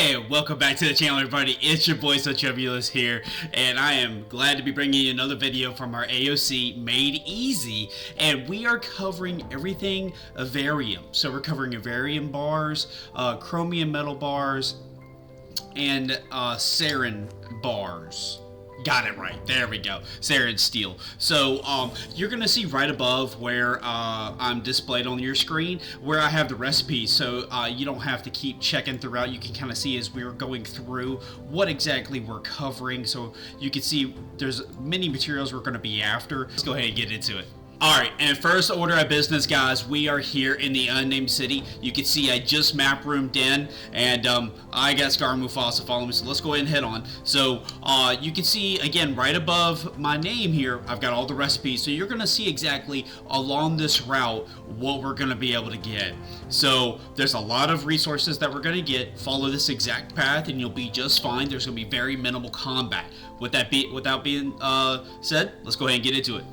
Hey, welcome back to the channel, everybody. It's your boy Cavern here, and I am glad to be bringing you another video from our AOC Made Easy, and we are covering everything Eveirium. So we're covering Eveirium bars, Chromium metal bars, and Sarin bars. Got it right. There we go. Sarin Steel. So you're going to see right above where I'm displayed on your screen where I have the recipe, so you don't have to keep checking throughout. You can kind of see as we're going through what exactly we're covering, so you can see there's many materials we're going to be after. Let's go ahead and get into it. Alright, and first order of business, guys, we are here in the unnamed city. You can see I just map roomed in, and I got Scar Mufasa following me, so let's go ahead and head on. So you can see, again, right above my name here, I've got all the recipes, so you're going to see exactly along this route what we're going to be able to get. So there's a lot of resources that we're going to get. Follow this exact path and you'll be just fine. There's going to be very minimal combat. Without being said, let's go ahead and get into it.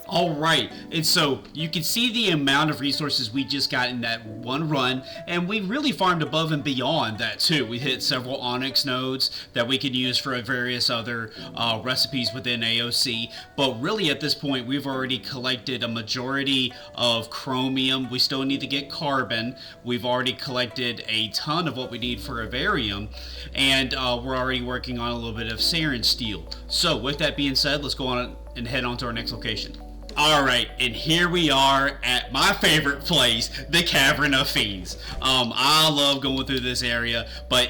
Alright, and so you can see the amount of resources we just got in that one run, and we really farmed above and beyond that too. We hit several onyx nodes that we can use for various other recipes within AOC, but really at this point we've already collected a majority of chromium. We still need to get carbon. We've already collected a ton of what we need for Eveirium, and we're already working on a little bit of Sarin Steel. So with that being said, let's go on and head on to our next location. Alright, and here we are at my favorite place, the Cavern of Fiends. I love going through this area, but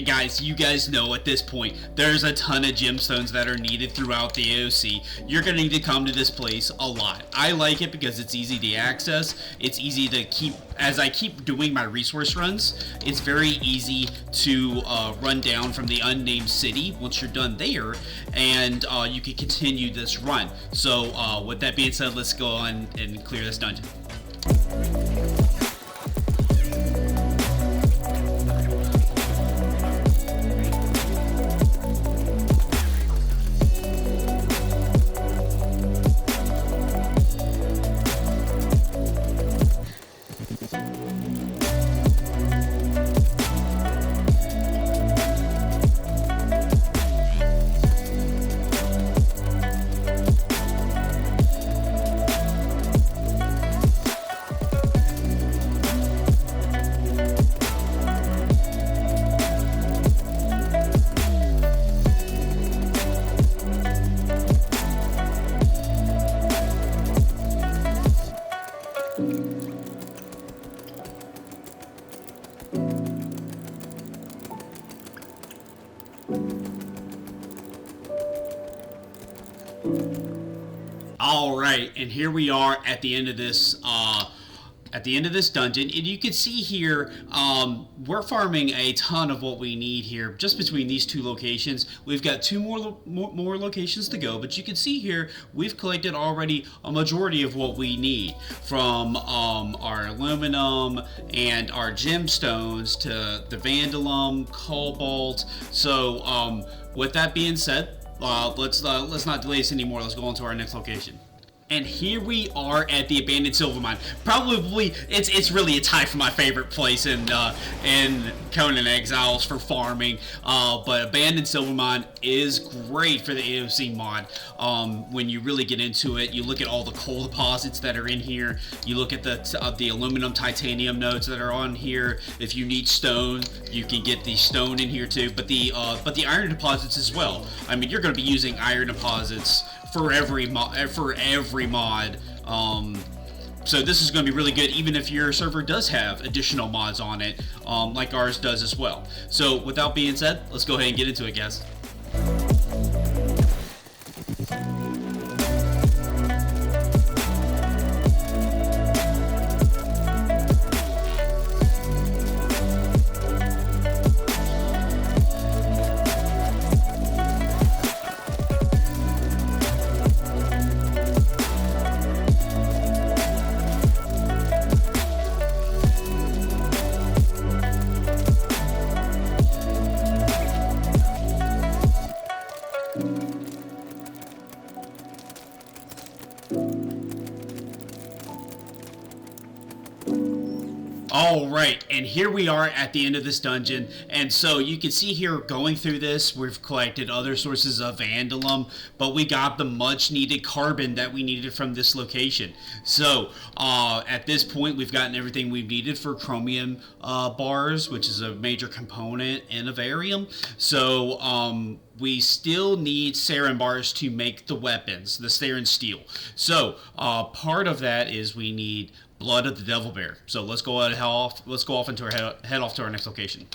guys, you guys know at this point, there's a ton of gemstones that are needed throughout the AOC. You're going to need to come to this place a lot. I like it because it's easy to access. It's easy to keep, as I keep doing my resource runs, it's very easy to run down from the unnamed city once you're done there, and you can continue this run. So with that being said, let's go on and clear this dungeon. Alright, and here we are at the end of this at the end of this dungeon, and you can see here, we're farming a ton of what we need here, just between these two locations. We've got two more locations to go, but you can see here, we've collected already a majority of what we need, from our aluminum and our gemstones to the vandalum, cobalt. So with that being said, let's not delay this anymore. Let's go on to our next location. And here we are at the abandoned silver mine. Probably, it's really a tie for my favorite place in Conan Exiles for farming. But abandoned silver mine is great for the AOC mod. When you really get into it, you look at all the coal deposits that are in here. You look at the aluminum, titanium nodes that are on here. If you need stone, you can get the stone in here too. But the iron deposits as well. I mean, you're going to be using iron deposits for every mod. So this is going to be really good, even if your server does have additional mods on it, like ours does as well. So without being said, let's go ahead and get into it, guys. Alright, and here we are at the end of this dungeon, and so you can see here, going through this, we've collected other sources of vandalum, but we got the much needed carbon that we needed from this location. So at this point, we've gotten everything we've needed for chromium bars, which is a major component in Eveirium. So we still need Sarin bars to make the weapons, the Sarin Steel. So part of that is we need blood of the devil bear. So let's go off into our head off to our next location.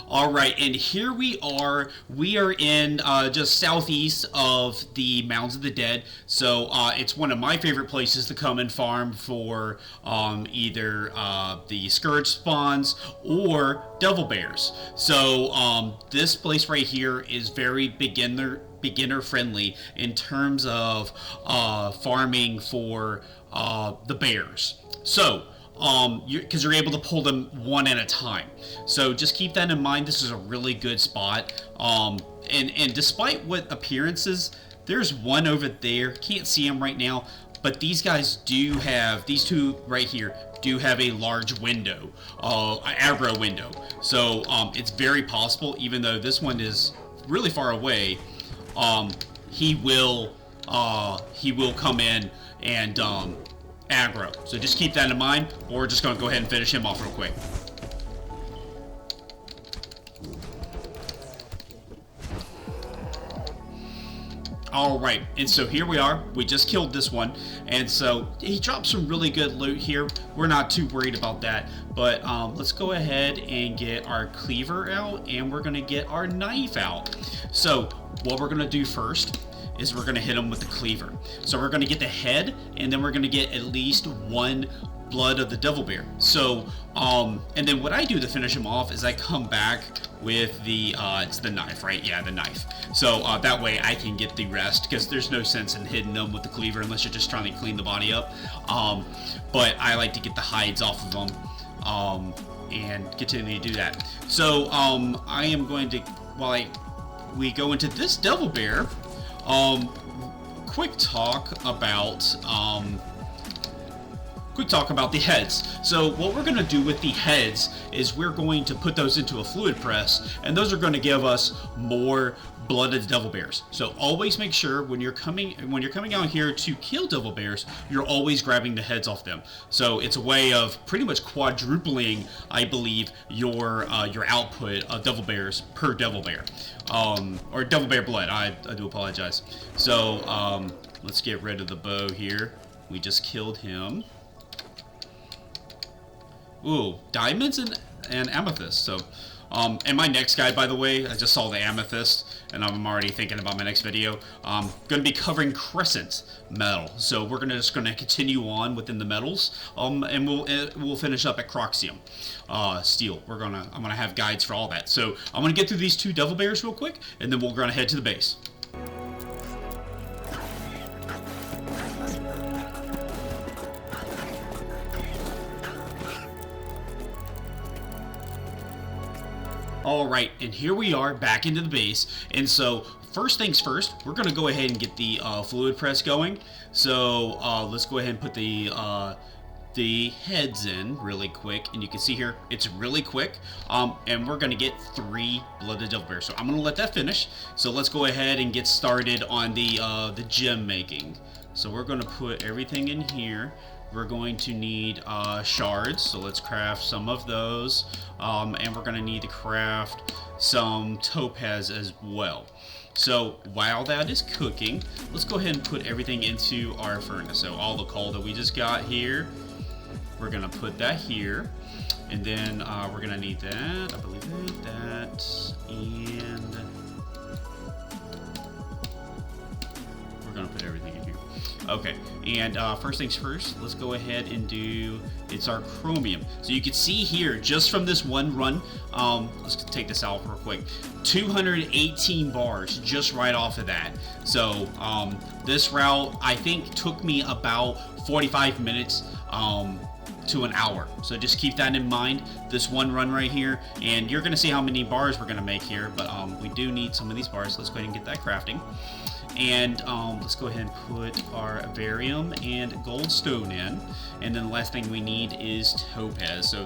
All right, and here we are. We are in just southeast of the Mounds of the Dead. So it's one of my favorite places to come and farm for either the Scourge spawns or devil bears. So this place right here is very beginner friendly in terms of farming for the bears. So because you're able to pull them one at a time. So just keep that in mind. This is a really good spot. And despite what appearances, there's one over there. Can't see him right now, but these guys do have, these two right here do have a large window, aggro window. So it's very possible, even though this one is really far away, he will come in and aggro. So just keep that in mind. We're just going to go ahead and finish him off real quick. Alright, and so here we are. We just killed this one, and so he dropped some really good loot here. We're not too worried about that, but let's go ahead and get our cleaver out, and we're going to get our knife out. So what we're going to do first is we're going to hit him with the cleaver. So we're going to get the head, and then we're going to get at least one blood of the devil bear. So and then what I do to finish him off is I come back with the it's the knife, right? Yeah, the knife. So that way I can get the rest, because there's no sense in hitting them with the cleaver unless you're just trying to clean the body up. But I like to get the hides off of them and continue to do that. So I am going to, while we go into this devil bear, quick talk about the heads. So what we're going to do with the heads is we're going to put those into a fluid press, and those are going to give us more blooded devil bears. So always make sure when you're coming out here to kill devil bears, you're always grabbing the heads off them. So it's a way of pretty much quadrupling, I believe, your output of devil bears per devil bear, or devil bear blood. I do apologize. So let's get rid of the bow here. We just killed him. Ooh, diamonds and amethyst. So And my next guide, by the way, I just saw the amethyst, and I'm already thinking about my next video. Going to be covering crescent metal, so we're just gonna continue on within the metals, and we'll finish up at Chromium, steel. I'm gonna have guides for all that. So I'm gonna get through these 2 devil bears real quick, and then we're gonna head to the base. Alright, and here we are back into the base, and so first things first, we're going to go ahead and get the fluid press going. So let's go ahead and put the heads in really quick, and you can see here it's really quick, and we're going to get 3 blooded devil bears. So I'm going to let that finish. So let's go ahead and get started on the gem making. So we're going to put everything in here. We're going to need shards, so let's craft some of those, and we're going to need to craft some topaz as well. So while that is cooking, let's go ahead and put everything into our furnace. So all the coal that we just got here, we're going to put that here, and then we're going to need that, I believe that, and we're going to put everything in here. Okay, and first things first, let's go ahead and it's our chromium. So you can see here, just from this one run, let's take this out real quick, 218 bars just right off of that. So this route, I think, took me about 45 minutes to an hour. So just keep that in mind, this one run right here, and you're gonna see how many bars we're gonna make here, but we do need some of these bars. Let's go ahead and get that crafting. And let's go ahead and put our Eveirium and goldstone in. And then the last thing we need is topaz. So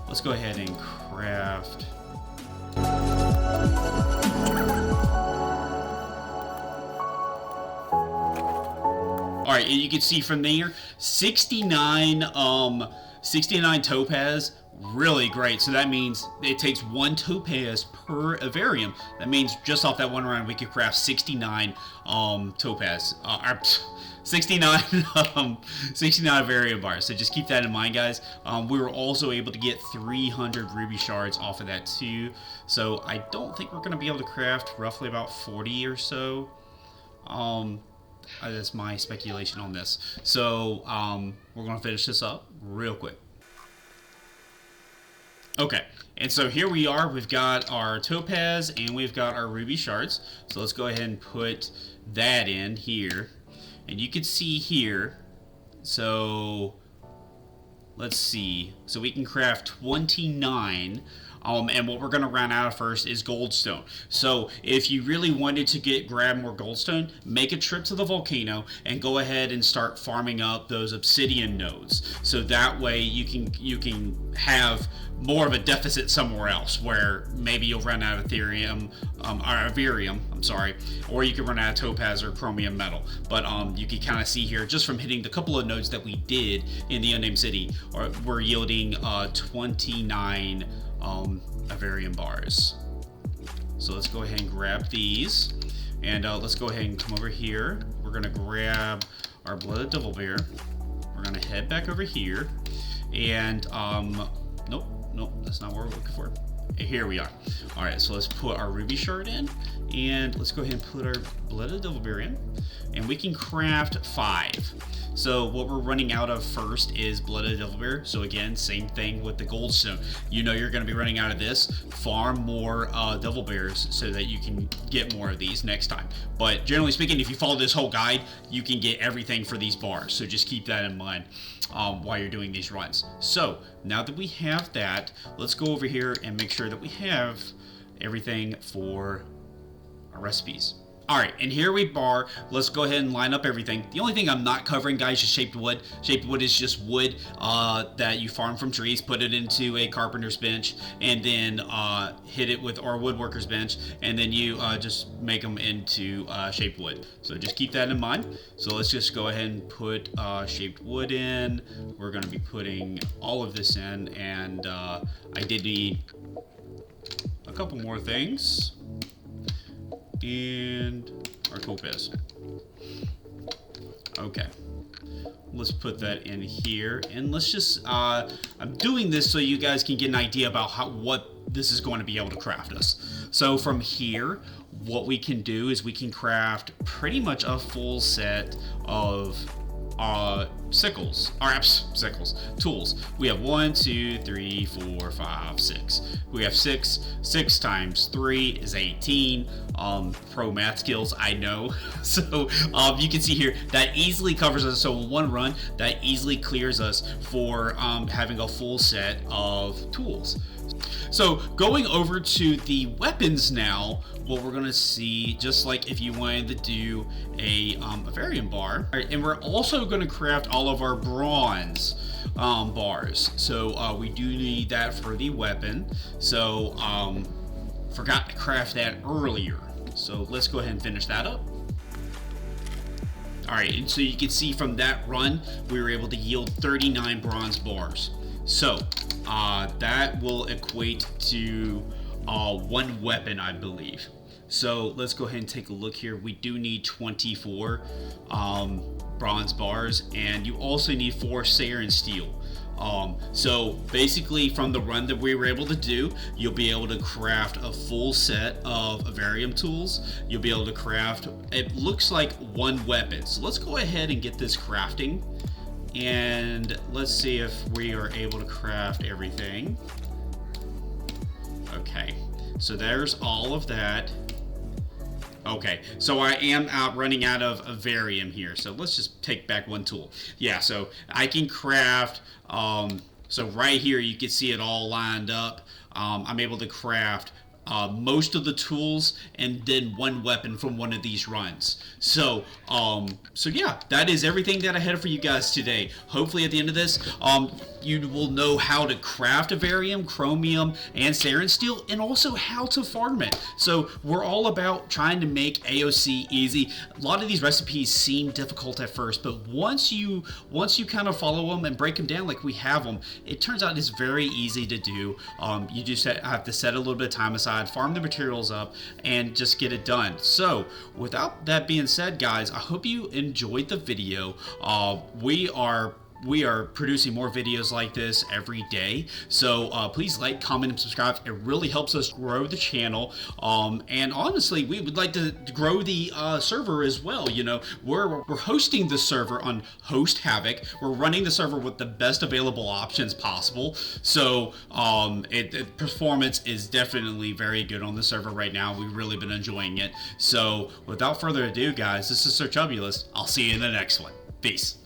let's go ahead and craft. Alright, and you can see from there, 69 topaz, really great. So that means it takes 1 topaz per Eveirium. That means just off that one round we could craft 69 topaz, 69 Eveirium bars. So just keep that in mind, guys. We were also able to get 300 ruby shards off of that too. So I don't think we're going to be able to craft roughly about 40 or so. That's my speculation on this. So we're going to finish this up real quick. Okay, and so here we are. We've got our topaz and we've got our ruby shards. So let's go ahead and put that in here. And you can see here, so let's see. So we can craft 29. And what we're going to run out of first is goldstone. So if you really wanted to grab more goldstone, make a trip to the volcano and go ahead and start farming up those obsidian nodes. So that way you can have more of a deficit somewhere else, where maybe you'll run out of Ethereum, or Eveirium, I'm sorry, or you can run out of topaz or chromium metal. But you can kind of see here, just from hitting the couple of nodes that we did in the Unnamed City, we're yielding 29 Eveirium bars. So let's go ahead and grab these, and let's go ahead and come over here. We're gonna grab our blooded devil bear. We're gonna head back over here, and nope, that's not what we're looking for. Here we are. All right, so let's put our ruby shard in, and let's go ahead and put our blooded devil bear in, and we can craft 5. So what we're running out of first is blooded devil bear. So again, same thing with the goldstone. You know you're going to be running out of this. Farm more devil bears so that you can get more of these next time. But generally speaking, if you follow this whole guide, you can get everything for these bars. So just keep that in mind while you're doing these runs. So now that we have that, let's go over here and make sure that we have everything for our recipes. Alright, and here we are. Let's go ahead and line up everything. The only thing I'm not covering, guys, is shaped wood. Shaped wood is just wood that you farm from trees, put it into a carpenter's bench, and then hit it with, or a woodworker's bench, and then you just make them into shaped wood. So just keep that in mind. So let's just go ahead and put shaped wood in. We're going to be putting all of this in, and I did need a couple more things. And our topaz. Okay, let's put that in here, and let's just I'm doing this so you guys can get an idea about what this is going to be able to craft us. So from here, what we can do is we can craft pretty much a full set of tools. We have 1, 2, 3, 4, 5, 6. We have 6. 6 times 3 is 18. Pro math skills, I know. So you can see here that easily covers us. So in one run, that easily clears us for having a full set of tools. So going over to the weapons now, what we're gonna see, just like if you wanted to do a Eveirium bar, and we're also gonna craft all of our bronze bars. So we do need that for the weapon. So forgot to craft that earlier. So let's go ahead and finish that up. All right, and so you can see from that run, we were able to yield 39 bronze bars. So that will equate to one weapon, I believe. So let's go ahead and take a look here. We do need 24 bronze bars, and you also need 4 Sarin Steel. So basically from the run that we were able to do, you'll be able to craft a full set of Eveirium tools. You'll be able to craft, it looks like 1 weapon. So let's go ahead and get this crafting. And let's see if we are able to craft everything. Okay, so there's all of that. Okay, so I am running out of Eveirium here. So let's just take back 1 tool. Yeah, so I can craft, so right here you can see it all lined up. I'm able to craft most of the tools and then 1 weapon from one of these runs. So yeah, that is everything that I had for you guys today. Hopefully at the end of this, you will know how to craft Eveirium, Chromium, and Sarin Steel, and also how to farm it. So we're all about trying to make AOC easy. A lot of these recipes seem difficult at first, but once you kind of follow them and break them down like we have them, it turns out it's very easy to do. You just have to set a little bit of time aside, farm the materials up, and just get it done. So without that being said, guys, I hope you enjoyed the video. We are producing more videos like this every day, so please like, comment, and subscribe. It really helps us grow the channel, and honestly, we would like to grow the server as well. You know, we're hosting the server on Host Havoc. We're running the server with the best available options possible, so performance is definitely very good on the server right now. We've really been enjoying it. So without further ado, guys, this is Sir Chubulous. I'll see you in the next one. Peace.